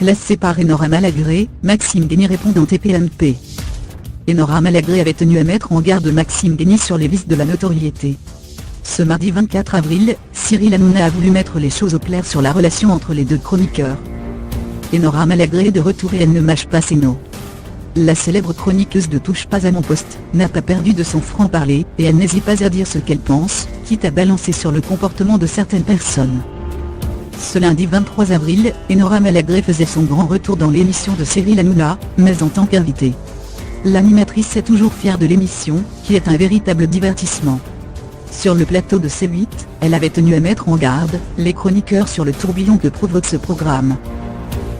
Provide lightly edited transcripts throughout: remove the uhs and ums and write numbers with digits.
classé par Enora Malagré, Maxime Guény répond dans TPMP. Enora Malagré avait tenu à mettre en garde Maxime Guény sur les vices de la notoriété. Ce mardi 24 avril, Cyril Hanouna a voulu mettre les choses au clair sur la relation entre les deux chroniqueurs. Enora Malagré est de retour et elle ne mâche pas ses mots. La célèbre chroniqueuse de Touche pas à mon poste n'a pas perdu de son franc-parler, et elle n'hésite pas à dire ce qu'elle pense, quitte à balancer sur le comportement de certaines personnes. Ce lundi 23 avril, Enora Malagré faisait son grand retour dans l'émission de Cyril Hanouna, mais en tant qu'invitée. L'animatrice est toujours fière de l'émission, qui est un véritable divertissement. Sur le plateau de C8, elle avait tenu à mettre en garde les chroniqueurs sur le tourbillon que provoque ce programme.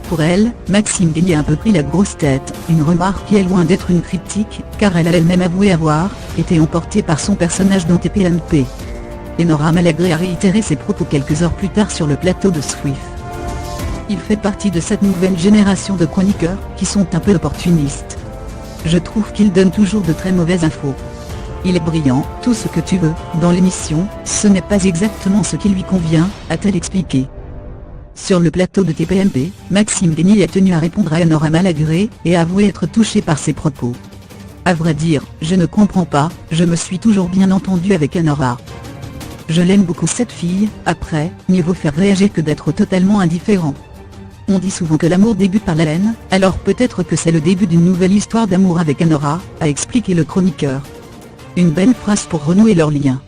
Pour elle, Maxime Guény a un peu pris la grosse tête, une remarque qui est loin d'être une critique, car elle a elle-même avoué avoir été emportée par son personnage dans TPMP. Enora Malagré a réitéré ses propos quelques heures plus tard sur le plateau de Swift. Il fait partie de cette nouvelle génération de chroniqueurs qui sont un peu opportunistes. Je trouve qu'il donne toujours de très mauvaises infos. Il est brillant, tout ce que tu veux, dans l'émission, ce n'est pas exactement ce qui lui convient, a-t-elle expliqué. Sur le plateau de TPMP, Maxime Guény a tenu à répondre à Enora Malagré, et a avoué être touché par ses propos. À vrai dire, je ne comprends pas, je me suis toujours bien entendu avec Enora. Je l'aime beaucoup cette fille, après, mieux vaut faire réagir que d'être totalement indifférent. On dit souvent que l'amour débute par la haine, alors peut-être que c'est le début d'une nouvelle histoire d'amour avec Enora, a expliqué le chroniqueur. Une belle phrase pour renouer leur lien.